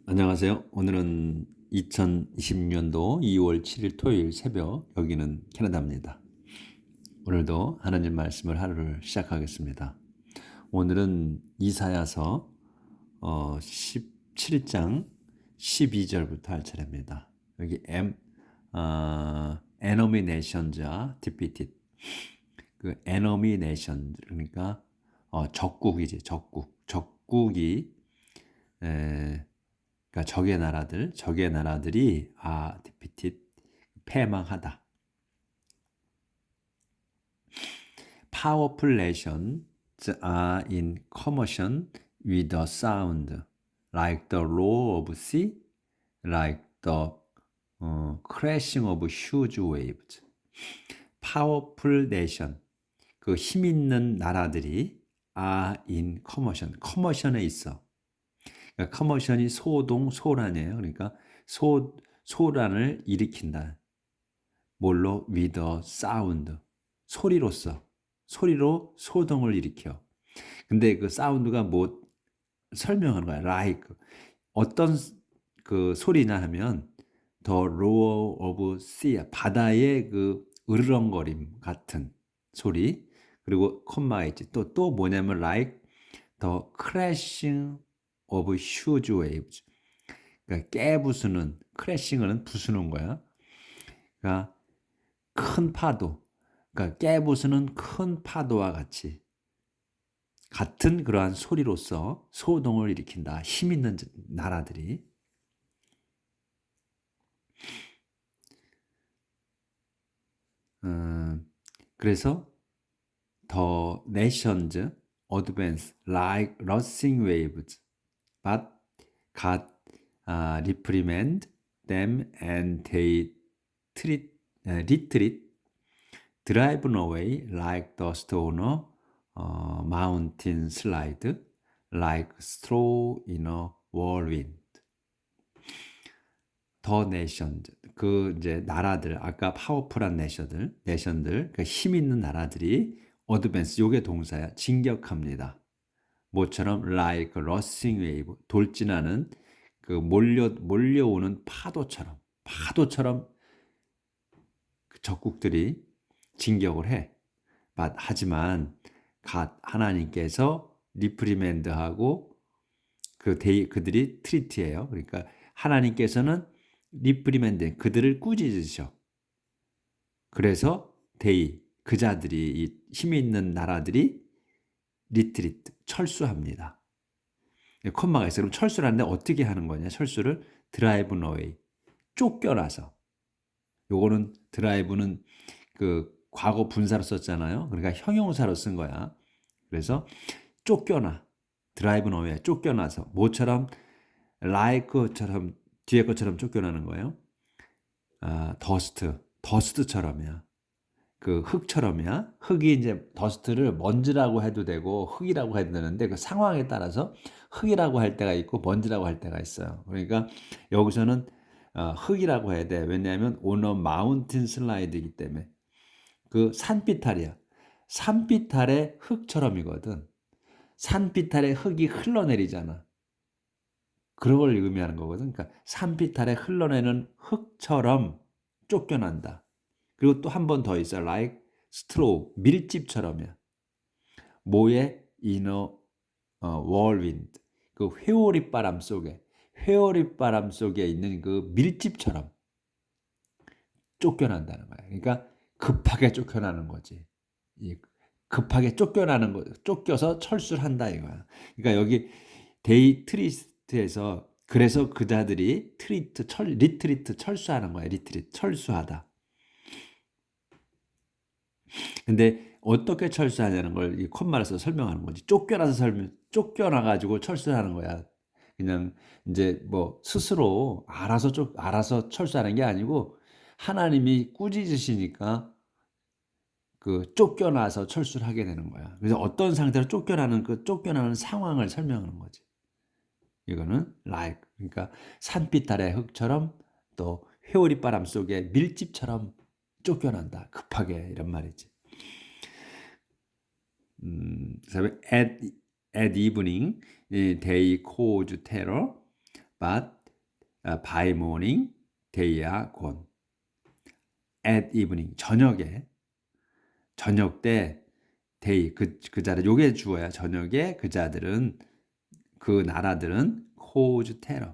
안녕하세요. 오늘은 2026년도 2월 7일 토요일 새벽, 여기는 캐나다입니다. 오늘도 하나님 말씀을 하루를 시작하겠습니다. 오늘은 이사야서 17장 12절부터 할 차례입니다. 여기 enemy nations와 defeated. 그 enemy nation, 그러니까 적국이지, 적국이 그러니까 적의 나라들이 defeated, 패망하다. Powerful nations are in commotion with a sound, like the roar of sea, like the crashing of huge waves. Powerful nation, 그 힘 있는 나라들이 are in commotion, commotion에 있어. 그러니까 커머션이 소란이에요. 그러니까 소란을 일으킨다. 뭘로? with a sound. 소리로 소동을 일으켜. 근데 그 사운드가 뭐 설명하는 거야. like 어떤 그 소리냐 하면 the roar of sea, 바다의 그 으르렁거림 같은 소리. 그리고 콤마가 있지. 또 뭐냐면 like the crashing of huge waves. 그러니까 깨부수는, 크래싱은 부수는 거야. 그러니까 큰 파도, 그러니까 깨부수는 큰 파도와 같은 그러한 소리로서 소동을 일으킨다. 힘 있는 나라들이. 그래서 the nations advance like rushing waves, but God reprimand them and they retreat, driven away like the stone mountain slide, like straw in a whirlwind. 더 네이션즈, 그 이제 나라들, 아까 파워풀한 내션들, 그 힘 있는 나라들이 어드밴스, 요게 동사야, 진격합니다. 모처럼 like rushing wave, 돌진하는 그 몰려오는 파도처럼 그 적국들이 진격을 해. 하지만 하나님께서 리프리맨드하고 그들이 트리트예요. 그러니까 하나님께서는 리프리맨드, 그들을 꾸짖으셔. 그래서 그 자들이, 이 힘이 있는 나라들이 리트리트, 철수합니다. 콤마가 있어요. 그럼 철수를 하는데 어떻게 하는 거냐? 철수를 드라이브 어웨이, 쫓겨나서. 요거는 드라이브는 그 과거 분사로 썼잖아요. 그러니까 형용사로 쓴 거야. 그래서 드라이브 어웨이, 쫓겨나서. 뭐처럼? like처럼, 뒤에 것처럼 쫓겨나는 거예요. 더스트처럼이야. 그 흙처럼이야. 흙이 이제 더스트를 먼지라고 해도 되고 흙이라고 해도 되는데 그 상황에 따라서 흙이라고 할 때가 있고 먼지라고 할 때가 있어요. 그러니까 여기서는 흙이라고 해야 돼. 왜냐하면 on a mountain slide이기 때문에. 그 산비탈이야. 산비탈의 흙처럼이거든. 산비탈의 흙이 흘러내리잖아. 그런 걸 의미하는 거거든. 그러니까 산비탈에 흘러내는 흙처럼 쫓겨난다. 그리고 또 한 번 더 있어. like straw, 밀집처럼이야. 뭐에? in a whirlwind. 그 회오리바람 속에 있는 그 밀집처럼 쫓겨난다는 거야. 그러니까 급하게 쫓겨나는 거지. 급하게 쫓겨나는 거, 쫓겨서 철수를 한다 이거야. 그러니까 여기 데이트리스트에서 그래서 그자들이 리트리트, 철수하는 거야. 리트리트, 철수하다. 근데 어떻게 철수하냐는 걸 이 콤마에서 설명하는 거지. 쫓겨나가지고 철수하는 거야. 그냥 이제 뭐 스스로 알아서 철수하는 게 아니고 하나님이 꾸짖으시니까 그 쫓겨나서 철수를 하게 되는 거야. 그래서 어떤 상태로 쫓겨나는 상황을 설명하는 거지. 이거는 like, 그러니까 산빛 아래 흙처럼 또 회오리 바람 속에 밀집처럼 쫓겨난다. 급하게 이런 말이지. 그다음에 at evening they cause terror, but by morning they are gone. At evening 저녁 때 they 그 자들 요게 주어야. 저녁에 그 자들은 그 나라들은 cause terror.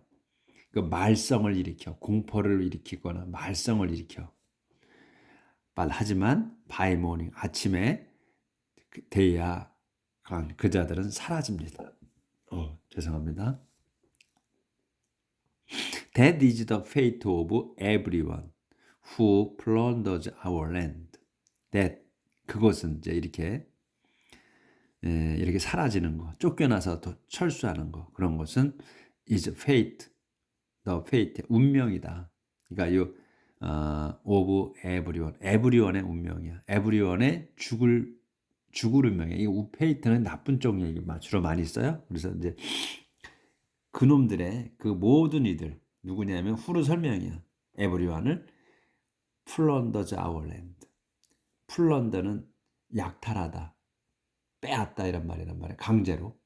그 말썽을 일으켜 공포를 일으키거나 말썽을 일으켜. but 하지만 by morning 아침에 they are gone. 그 자들은 사라집니다. 죄송합니다. That is the fate of everyone who plunders our land. That 그것은 이제 이렇게 사라지는 거, 쫓겨나서 또 철수하는 거, 그런 것은 is fate, the fate, 운명이다. 그러니까 이 of everyone, everyone의 운명이야. everyone의 죽을 운명이야. 이 fate는 나쁜 쪽 얘기 주로 많이 써요. 그래서 이제 그놈들의 그 모든 이들 누구냐면 후르 설명이야. everyone을 plunders our land. 플런더는 약탈하다, 빼앗다 이런 말이란 말이야. 강제로.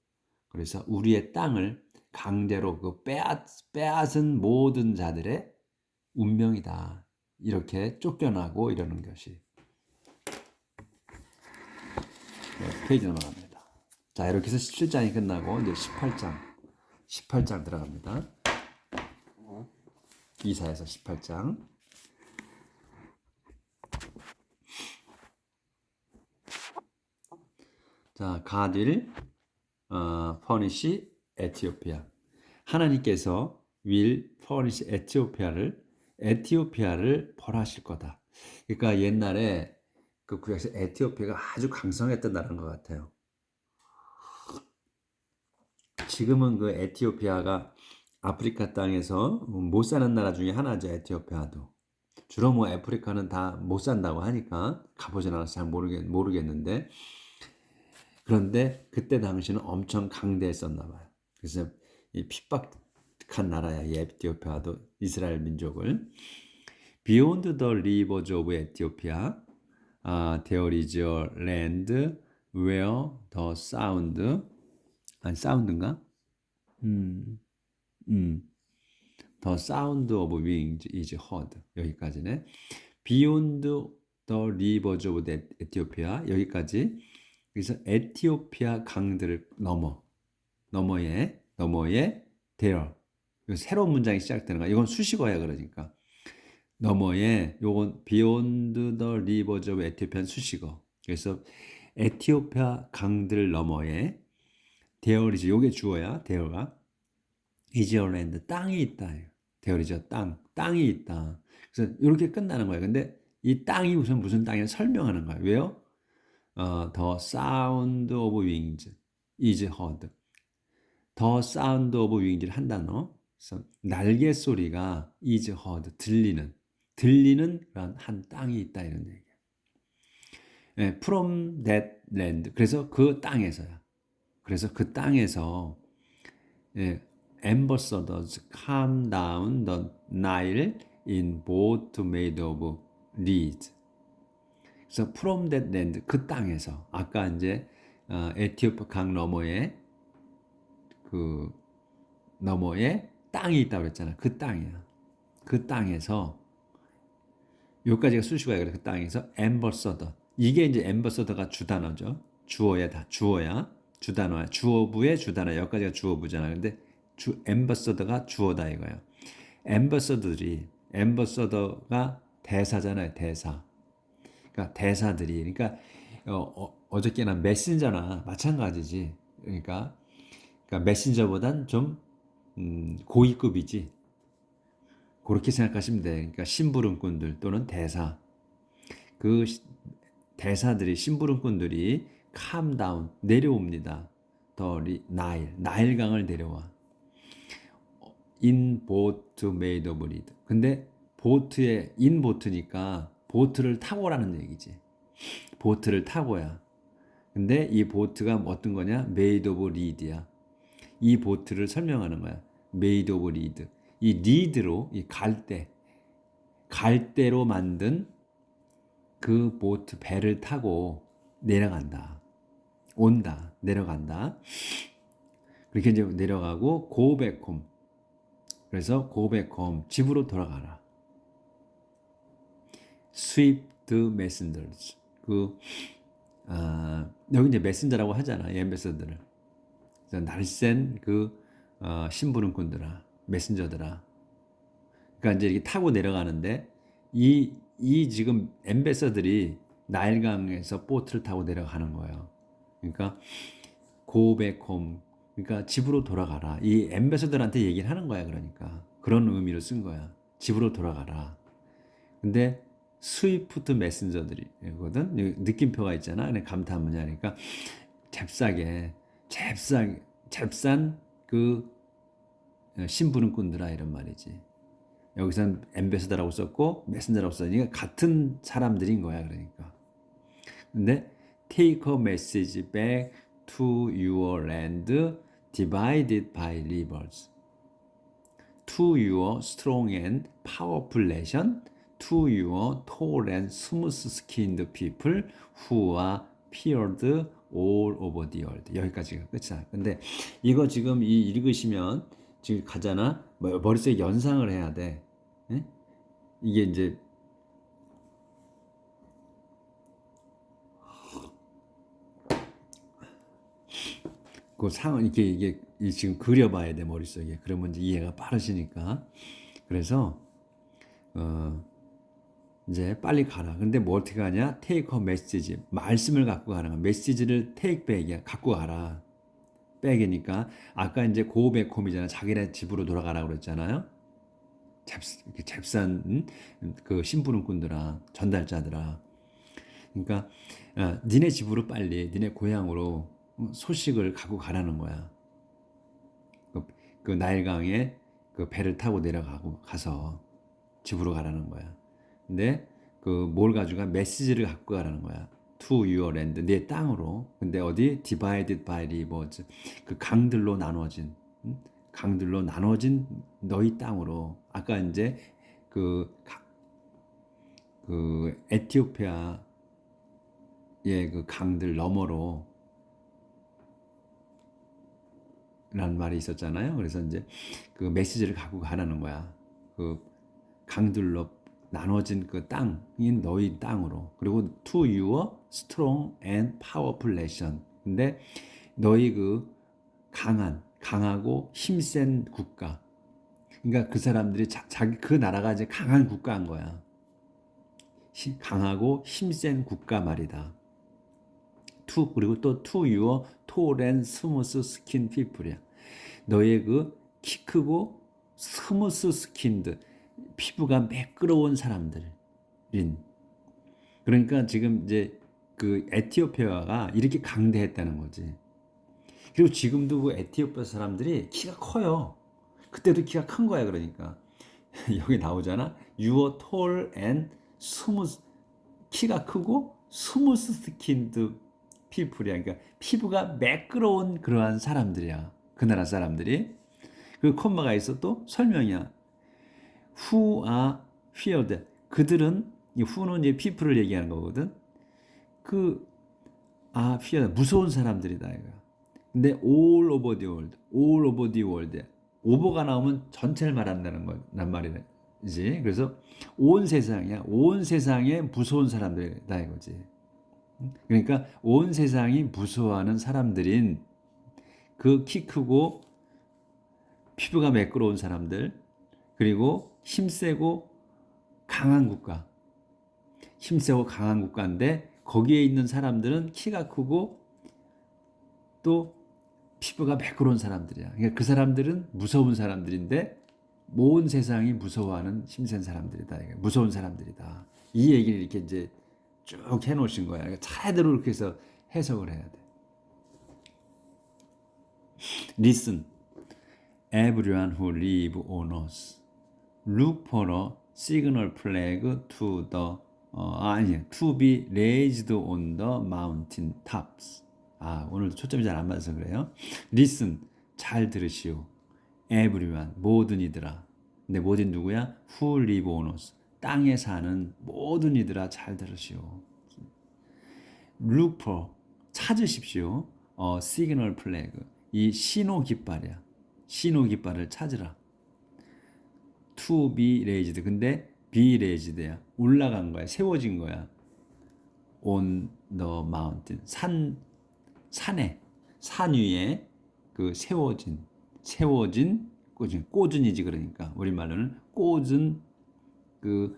그래서 우리의 땅을 강제로 그 빼앗은 모든 자들의 운명이다. 이렇게 쫓겨나고 이러는 것이. 네, 페이지 넘어갑니다. 자, 이렇게 해서 17장이 끝나고 이제 18장 들어갑니다. 이사야서 18장. 자, God will punish Ethiopia. 하나님께서 will punish 에티오피아를 벌하실 거다. 그러니까 옛날에 그 구약에서 에티오피아가 아주 강성했던 나라인 것 같아요. 지금은 그 에티오피아가 아프리카 땅에서 못 사는 나라 중에 하나죠. 에티오피아도. 주로 뭐 아프리카는 다 못 산다고 하니까 가보진 않아서 잘 모르겠는데, 그런데 그때 당시는 엄청 강대했었나 봐요. 그래서 이 핍박한 나라야, 이 에티오피아도 이스라엘 민족을. Beyond the rivers of Ethiopia, there is a land where the 사운드인가? The sound of wings is heard. 여기까지네. Beyond the rivers of Ethiopia, 여기까지. 그래서 에티오피아 강들을 너머에 there. 새로운 문장이 시작되는 거야. 이건 수식어야. 그러니까 너머에, 요건 beyond the rivers of Ethiopia는 수식어. 그래서 에티오피아 강들 너머에 there is, 요게 주어야. there가 is a land, 땅이 있다. there is 땅이 있다. 그래서 이렇게 끝나는 거야. 근데 이 땅이 무슨 땅이냐 설명하는 거야. 왜요? The sound of wings is heard. The sound of wings를 한 단어. 그래서 날개 소리가 is heard, 들리는 그런 한 땅이 있다 이런 얘기야. From that land. 그래서 그 땅에서야. 그래서 그 땅에서 ambassadors come down the Nile in boat made of reeds. 그래서 from that land, 그 땅에서, 아까 이제 에티오피아 강 너머에 그 너머에 땅이 있다고 그랬잖아. 그 땅이야. 그 땅에서, 여기까지가 수식어야. 그래. 그 땅에서 ambassador. 이게 이제 ambassador가 주단어죠. 주어야. 주단어야. 주어부의 주단어. 여기까지가 주어부잖아. 근데 ambassador가 주어다 이거야. ambassador가 대사잖아요. 대사. 그러니까 대사들이, 그러니까 어저께나 메신저나 마찬가지지. 그러니까 메신저보단 좀 고위급이지. 그렇게 생각하시면 돼. 그러니까 심부름꾼들 또는 대사. 그 대사들이, 심부름꾼들이 calm down, 내려옵니다. 나일강을 내려와. in boat made of reed. 근데 보트니까 보트를 타고라는 얘기지. 보트를 타고야. 근데 이 보트가 어떤 거냐? made of reed야. 이 보트를 설명하는 거야. made of reed. 이 리드로, 이 갈대로 만든 그 보트, 배를 타고 내려간다. 내려간다. 그렇게 이제 내려가고 go back home. 그래서 go back home, 집으로 돌아가라. sweep the messengers. 여기 이제 메신저라고 하잖아, 이 엠베서더를. 그래서 날쌘 심부름꾼들아, 메신저들아. 그러니까 이제 이렇게 타고 내려가는데 이 지금 엠베서들이 나일강에서 보트를 타고 내려가는 거예요. 그러니까 go back home. 그러니까 집으로 돌아가라. 이 엠베서더한테 얘기를 하는 거야. 그러니까 그런 의미로 쓴 거야. 집으로 돌아가라. 근데 스위프트 메신저들이거든. 느낌표가 있잖아. 그냥 감탄 문자니까 잽싼 심부름꾼들아 이런 말이지. 여기서는 엠베서더라고 썼고 메신저라고 썼으니까 같은 사람들인 거야. 그러니까. 근데 take a message back to your land divided by rivers. To your strong and powerful nation, to your tall and smooth-skinned people who are feared all over the world. 여기까지가 끝이야. 근데 이거 지금 읽으시면 지금 가잖아. 머릿속에 연상을 해야 돼. 예? 이게 이제 그 상황 이게 지금 그려봐야 돼 머릿속에. 그러면 이제 이해가 빠르시니까. 그래서 이제 빨리 가라. 근데 뭐 어떻게 하냐? take a message. 말씀을 갖고 가는 거야. 메시지를 take back이야. 갖고 가라. 백이니까 아까 이제 go back home이잖아. 자기네 집으로 돌아가라고 그랬잖아요. 잽싼 그 심부름꾼들아, 전달자들아. 그러니까 니네 집으로 빨리, 니네 고향으로 소식을 갖고 가라는 거야. 그 나일강에 그 배를 타고 내려가고 가서 집으로 가라는 거야. 근데 뭘 가져가? 메시지를 갖고 가라는 거야. To your land, 내 땅으로. 근데 어디? Divided by rivers, 그 강들로 나눠진 너희 땅으로. 아까 이제 그 에티오피아의 그 강들 너머로 라는 말이 있었잖아요. 그래서 이제 그 메시지를 갖고 가라는 거야. 그 강들로 나눠진 그 땅인 너희 땅으로. 그리고 to your strong and powerful nation. 근데 너희 그 강하고 힘센 국가. 그러니까 그 사람들이 자기 그 나라가 이제 강한 국가인 거야. 강하고 힘센 국가 말이다. 그리고 또 to your tall and smooth skin people이야. 너의 그 키 크고 스무스 스킨드, 피부가 매끄러운 사람들인. 그러니까 지금 이제 그 에티오피아가 이렇게 강대했다는 거지. 그리고 지금도 그 에티오피아 사람들이 키가 커요. 그때도 키가 큰 거야. 그러니까 여기 나오잖아. Your tall and smooth, 키가 크고 스무스 스킨드 피플이야. 그러니까 피부가 매끄러운 그러한 사람들이야. 그 나라 사람들이. 그 콤마가 있어 또 설명이야. Who are feared. 그들은, 이 who는 이제 people을 얘기하는 거거든. feared, 무서운 사람들이다 이거. 근데 all over the world. over가 나오면 전체를 말한다는 거란 말이지. 그래서 온 세상이야. 온 세상에 무서운 사람들이다 이거지. 그러니까 온 세상이 무서워하는 사람들인 그 키 크고 피부가 매끄러운 사람들, 그리고 힘세고 강한 국가인데 거기에 있는 사람들은 키가 크고 또 피부가 매끄러운 사람들이야. 그러니까 그 사람들은 무서운 사람들인데 온 세상이 무서워하는 힘센 사람들이다. 무서운 사람들이다. 이 얘기를 이렇게 이제 쭉 해놓으신 거야. 그러니까 차례대로 이렇게 해서 해석을 해야 돼. Listen, everyone who live on earth, look for a signal flag to be raised on the mountain tops. 오늘도 초점이 잘 안 맞아서 그래요. Listen, 잘 들으시오. Everyone, 모든 이들아. 근데 모든 누구야? Who live on earth, 땅에 사는 모든 이들아 잘 들으시오. Look for, 찾으십시오. signal flag, 이 신호 깃발이야. 신호 깃발을 찾으라. to be raised. 근데 be raised야. 올라간 거야. 세워진 거야. on the mountain. 산에, 산 위에 그 세워진 꽂은이지. 그러니까 우리말로는 꽂은 그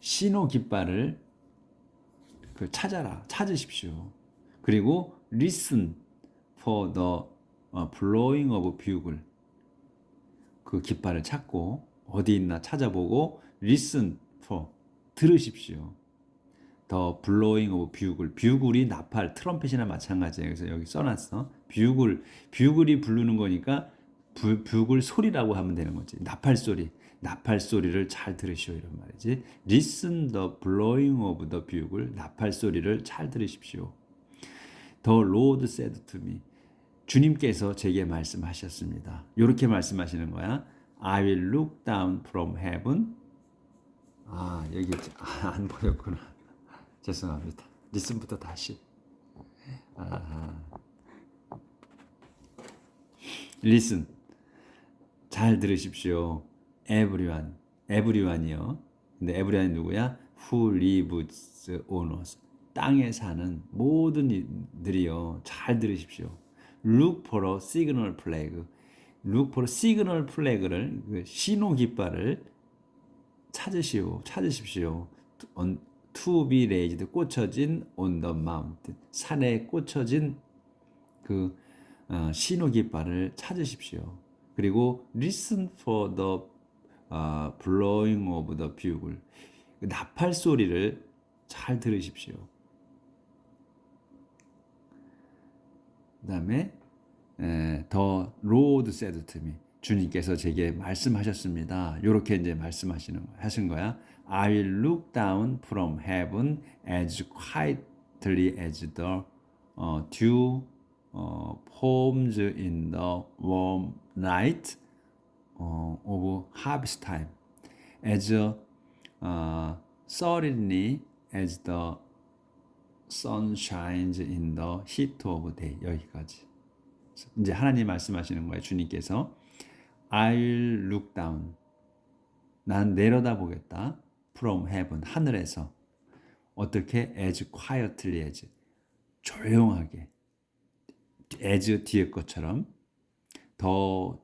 신호 깃발을 그 찾으십시오. 그리고 listen for the blowing of bugle. 그 깃발을 찾고 어디 있나 찾아보고 listen for 들으십시오. The blowing of bugle. 뷰글이 나팔, 트럼펫이나 마찬가지예요. 그래서 여기 써놨어. 뷰글이 부르는 거니까 뷰글 소리라고 하면 되는 거지. 나팔 소리를 잘 들으시오 이런 말이지. Listen the blowing of the bugle. 나팔 소리를 잘 들으십시오. The Lord said to me. 주님께서 제게 말씀하셨습니다. 이렇게 말씀하시는 거야. I will look down from heaven. 여기 안 보였구나. 죄송합니다. 리슨부터 다시. Listen. 잘 들으십시오. everyone이요. 근데 everyone이 누구야? Who lives on earth. 땅에 사는 모든 이들이요. 잘 들으십시오. Look for a signal flag. Look for a signal flag를 신호 깃발을 찾으십시오. To be raised. 꽂혀진 on the mountain. 산에 꽂혀진 그 신호 깃발을 찾으십시오. 그리고 listen for the blowing of the bugle. 나팔 소리를 잘 들으십시오. 그다음에 The Lord said to me. 주님께서 제게 말씀하셨습니다. 이렇게 이제 하신 거야. I will look down from heaven as quietly as the dew falls in the warm night of harvest time, as serenely as the sun shines in the heat of day. 여기까지. 이제 하나님 말씀하시는 거예요. 주님께서 I'll look down. 난 내려다 보겠다. From heaven. 하늘에서. 어떻게? As quietly as. 조용하게. as 뒤에 것처럼. 더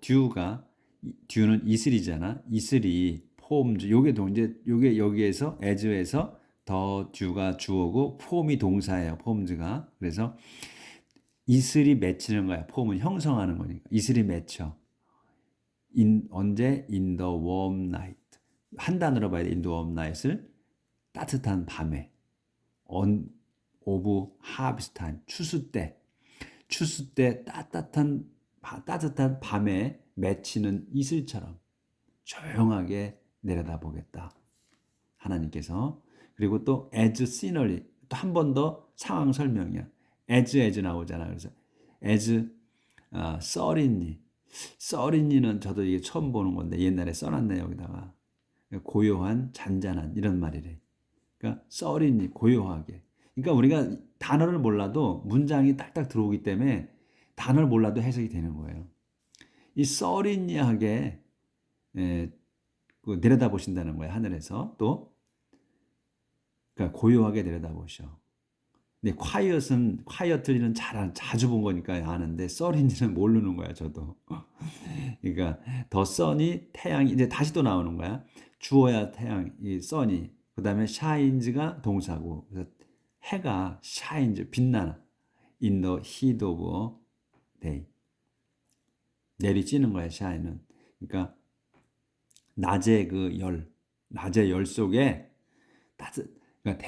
dew는 이슬이잖아. 이슬이 forms. 요게 여기에서 as에서 더 dew가 주어고 form이 동사예요. forms가. 그래서 이슬이 맺히는 거야. form은 형성하는 거니까. 이슬이 맺혀. 언제? In the warm night. 한 단어로 봐야 돼. In the warm night을 따뜻한 밤에. of harvest time. 추수 때 따뜻한 밤에 맺히는 이슬처럼 조용하게 내려다보겠다. 하나님께서. 그리고 또 as scenery. 또 한 번 더 상황 설명이야. as 나오잖아. 그래서 as serenely는 저도 이게 처음 보는 건데 옛날에 써놨네 여기다가. 고요한, 잔잔한 이런 말이래. 그러니까 serenely 고요하게. 그러니까 우리가 단어를 몰라도 문장이 딱딱 들어오기 때문에 단어를 몰라도 해석이 되는 거예요. 이 serenely하게 내려다보신다는 거예요. 하늘에서 또 그러니까 고요하게 내려다보셔. 근데 quietly는 자주 본 거니까 아는데 serenely는 모르는 거야 저도. 그러니까 더 sun이 태양이 이제 다시 또 나오는 거야. 주어야 태양 이 sun이. 그다음에 shines가 동사고 그래서 해가 shines 빛나나 in the heat of day. 내리쬐는 거야 shine은. 그러니까 낮의 속에 그러니까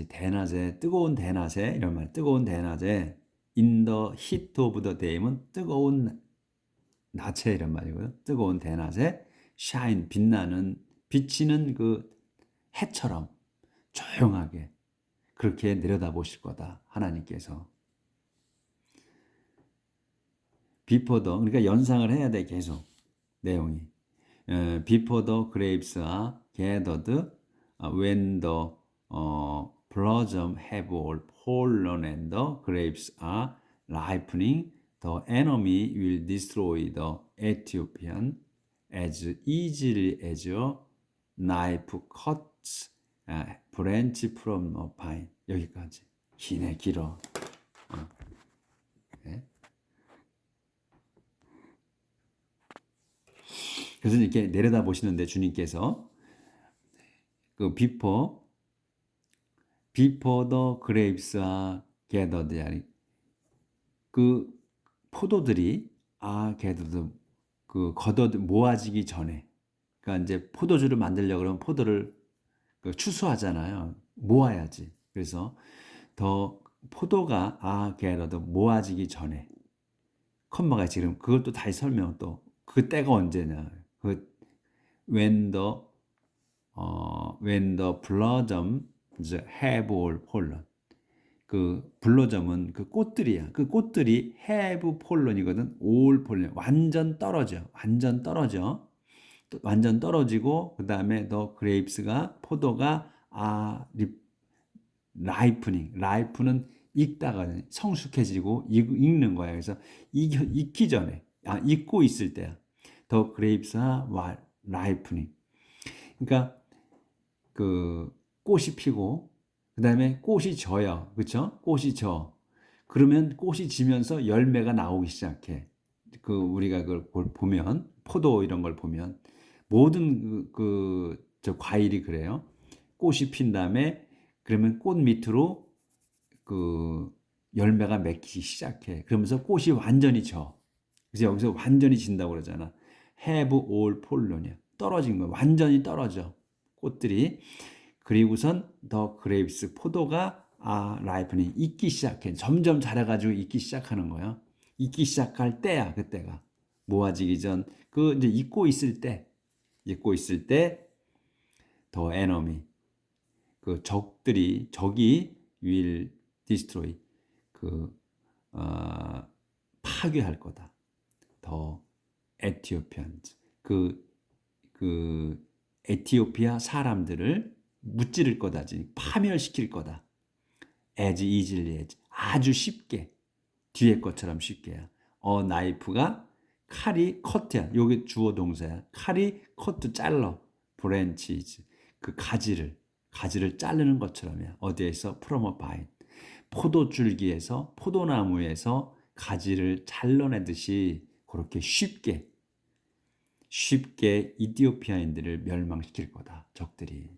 대낮에 뜨거운 대낮에 이런 말 뜨거운 대낮에 in the heat of the day면 뜨거운 낮에 이런 말이고요. 뜨거운 대낮에 shine 비치는 그 해처럼 조용하게 그렇게 내려다보실 거다. 하나님께서. before the 그러니까 연상을 해야 돼 계속 내용이. Before the grapes are gathered, when the blossom have all fallen and the grapes are ripening, the enemy will destroy the Ethiopian as easily as a knife cuts a branch from a pine. 여기까지. 기네, 길어. 네. 그래서 이렇게 내려다 보시는데 주님께서 그 before the grapes are gathered, 그 포도들이 gathered, 그 모아지기 전에, 그러니까 이제 포도주를 만들려고 그러면 포도를 추수하잖아요. 모아야지. 그래서 더 포도가 gathered, 모아지기 전에, 컴마가 지금 그것도 다시 설명, 또 그 때가 언제냐, 그 when the blossoms have all fallen. 그 블로점은 그 꽃들이야. 그 꽃들이 have fallen이거든. all fallen. 완전 떨어져. 완전 떨어지고, 그 다음에 the grapes가, 포도가 ripening. 익다가 성숙해지고 익는 거야. 그래서 익기 전에, 익고 있을 때야. the grapes가 ripening. 그러니까 그 꽃이 피고, 그 다음에 꽃이 져요. 그쵸? 꽃이 져. 그러면 꽃이 지면서 열매가 나오기 시작해. 우리가 그걸 보면, 포도 이런 걸 보면, 모든 저 과일이 그래요. 꽃이 핀 다음에, 그러면 꽃 밑으로 열매가 맺기 시작해. 그러면서 꽃이 완전히 져. 그래서 여기서 완전히 진다고 그러잖아. have all fallen이야. 떨어진 거야. 완전히 떨어져. 꽃들이. 그리고선 더 그레이프스, 포도가 라이프닝, 익기 시작해. 점점 자라가지고 익기 시작하는 거야. 익기 시작할 때야, 그때가. 모아지기 전, 이제 익고 있을 때, 더 에너미, 적이 will destroy, 파괴할 거다. 더 에티오피안즈, 에티오피아 사람들을 무찌를 거다, 파멸시킬 거다. as easily as, 아주 쉽게, 뒤에 것처럼 쉽게야. 나이프가, 칼이 커트야. 여기 주어 동사야. 칼이 커트, 잘라. branches, 가지를 자르는 것처럼이야. 어디에서? from a vine, 포도줄기에서, 포도나무에서 가지를 잘라내듯이 그렇게 쉽게 이디오피아인들을 멸망시킬 거다, 적들이.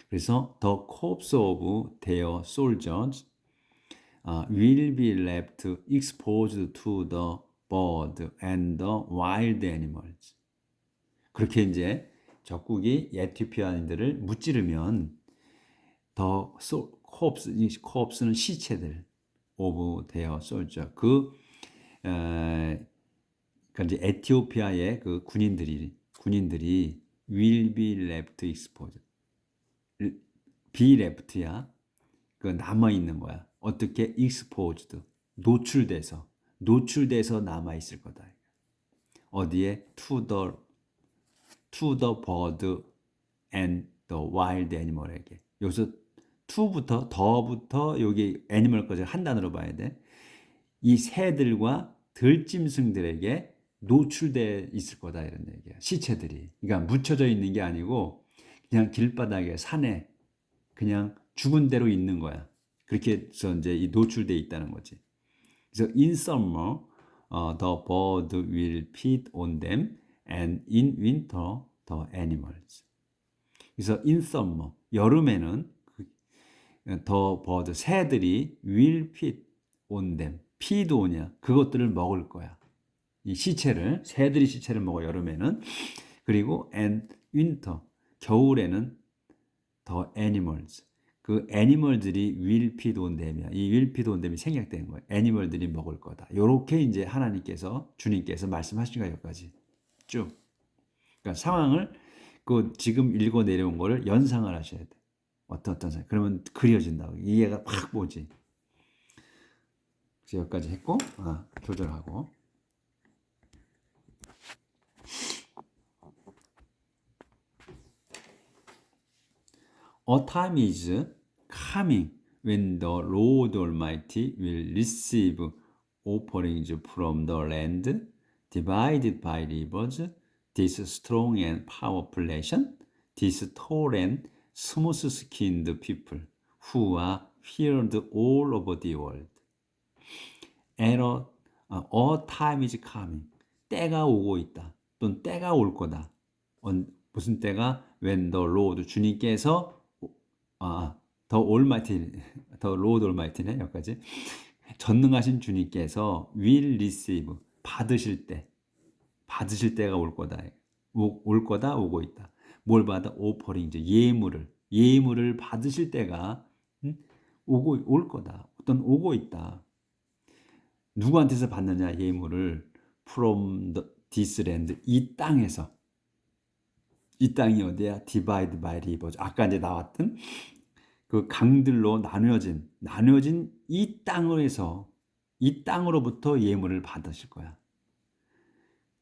그래서 the corpse of their soldiers will be left exposed to the bird and the wild animals. 그렇게 이제 적국이 에티오피아인들을 무찌르면 corpse는 시체들, of their soldier, 그러니까 이제 에티오피아의 군인들이 will be left exposed. be left야. 남아 있는 거야. 어떻게? exposed. 노출돼서 남아 있을 거다. 어디에? to the bird and the wild animal에게. 여기서 to부터 더부터 여기 애니멀까지 한 단어로 봐야 돼. 이 새들과 들짐승들에게 노출돼 있을 거다, 이런 얘기야. 시체들이. 그러니까 묻혀져 있는 게 아니고 그냥 길바닥에, 산에 그냥 죽은 대로 있는 거야. 그렇게 해서 이제 노출돼 있다는 거지. 그래서 in summer the bird will feed on them, and in winter the animals. 그래서 in summer, 여름에는 the bird, 새들이 will feed on them, feed on이야. 그것들을 먹을 거야. 이 새들이 시체를 먹어, 여름에는. 그리고 and winter, 겨울에는 the animals, 애니멀들이 will feed on them이야. 이 will feed on them이 생략된 거야. 애니멀들이 먹을 거다. 요렇게 이제 주님께서 말씀하신 거야, 여기까지 쭉. 그러니까 상황을, 지금 읽어 내려온 거를 연상을 하셔야 돼. 어떤 상황. 그러면 그려진다고. 이해가 팍 오지. 그래서 여기까지 했고, 조절하고. A time is coming when the Lord Almighty will receive offerings from the land divided by rivers, this strong and powerful nation, this tall and smooth-skinned people who are feared all over the world. And a time is coming. 때가 오고 있다. 또는 때가 올 거다. 무슨 때가? When the Lord, 주님께서 더 올마이티, 더 로드 올마이티네 여기까지. 전능하신 주님께서 will receive, 받으실 때가 올 거다. 올 거다, 오고 있다. 뭘 받아? 오퍼링, 이제 예물을 받으실 때가 올 거다. 어떤 오고 있다. 누구한테서 받느냐 예물을? From this land, 이 땅에서. 이 땅이 어디야? Divide by rivers. 아까 이제 나왔던 그 강들로 나뉘어진 이 땅에서, 이 땅으로부터 예물을 받으실 거야.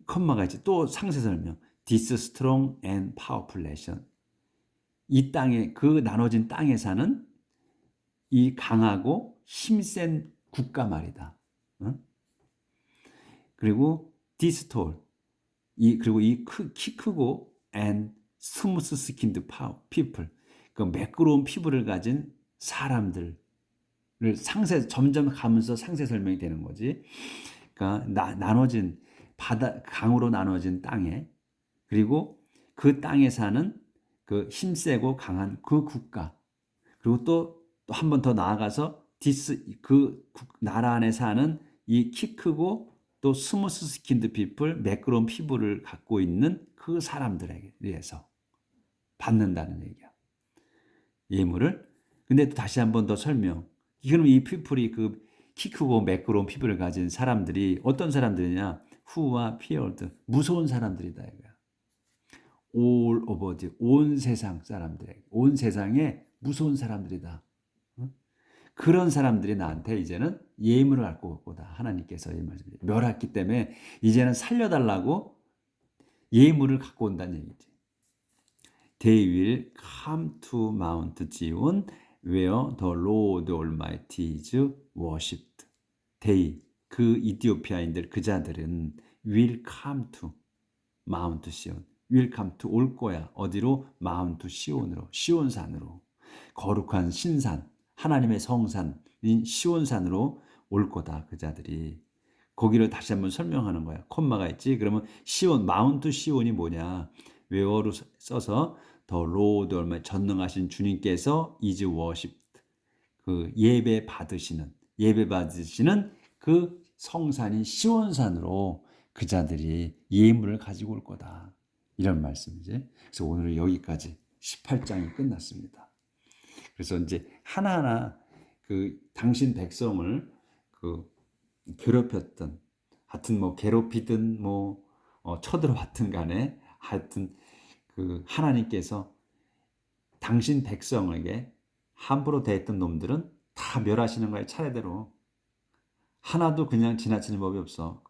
컴마가 있지. 또 상세 설명. This strong and powerful nation. 이 땅에, 그 나눠진 땅에 사는 이 강하고 힘센 국가 말이다. 응? 그리고 this tall, 그리고 키 크고 and smooth skinned people, 그 매끄러운 피부를 가진 사람들을 점점 가면서 상세 설명이 되는 거지. 그러니까 나눠진 강으로 나눠진 땅에, 그리고 그 땅에 사는 그 힘세고 강한 그 국가, 그리고 또 한 번 더 나아가서 그 나라 안에 사는 이 키 크고 또 스무스 스킨드 피플, 매끄러운 피부를 갖고 있는 그 사람들에게 의해서 받는다는 얘기야. 예물을. 근데 또 다시 한 번 더 설명. 그럼 이 피플이 그 키 크고 매끄러운 피부를 가진 사람들이 어떤 사람들이냐? Who와 feared, 무서운 사람들이다 이거야. All over the, 온 세상 사람들에게, 온 세상에 무서운 사람들이다. 그런 사람들이 나한테 이제는 예물을 갖고 올 거다. 하나님께서 이 말씀 멸했기 때문에 이제는 살려달라고 예물을 갖고 온다는 얘기지. They will come to Mount Zion where the Lord Almighty is worshipped. They, 그 이디오피아인들, 그 자들은 will come to Mount Zion. will come to, 올 거야. 어디로? Mount Sion으로, 시온산으로. 거룩한 신산, 하나님의 성산인 시온산으로 올 거다. 그 자들이. 거기를 다시 한번 설명하는 거야. 콤마가 있지. 그러면 시온, 마운트 시온이 뭐냐? 외어로 써서 더 로드 얼마 전능하신 주님께서 is worshipped. 그 예배 받으시는 그 성산인 시온산으로 그 자들이 예물을 가지고 올 거다. 이런 말씀이지. 그래서 오늘은 여기까지 18장이 끝났습니다. 그래서 이제 하나하나 그 당신 백성을 그 괴롭혔던, 하여튼 뭐 괴롭히든 뭐 쳐들어왔든 간에 하여튼 그 하나님께서 당신 백성에게 함부로 대했던 놈들은 다 멸하시는 거예요. 차례대로. 하나도 그냥 지나치는 법이 없어.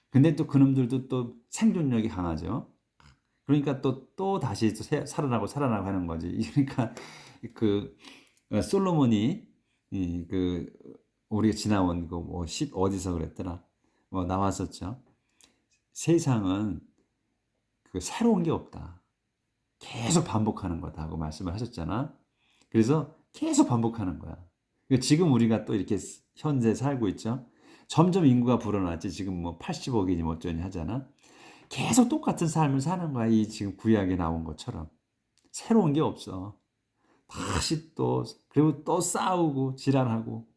근데 또 그놈들도 또 생존력이 강하죠. 그러니까 또 다시 살아나고 하는 거지. 그러니까 그 솔로몬이 그 우리가 지나온 그 뭐 어디서 그랬더라? 뭐 나왔었죠. 세상은 그 새로운 게 없다. 계속 반복하는 거다 하고 말씀을 하셨잖아. 그래서 계속 반복하는 거야. 지금 우리가 또 이렇게 현재 살고 있죠. 점점 인구가 불어났지. 지금 뭐 80억이니 뭐 어쩌니 하잖아. 계속 똑같은 삶을 사는 거야. 이 지금 구약에 나온 것처럼. 새로운 게 없어. 다시 또, 그리고 또 싸우고 지랄하고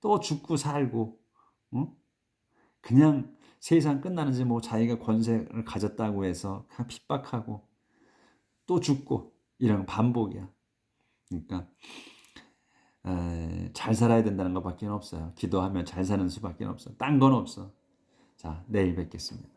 또 죽고 살고, 응? 그냥 세상 끝나는지 뭐 자기가 권세를 가졌다고 해서 그냥 핍박하고 또 죽고, 이런 반복이야. 그러니까 잘 살아야 된다는 것밖에 없어요. 기도하면 잘 사는 수밖에 없어. 딴 건 없어. 자, 내일 뵙겠습니다.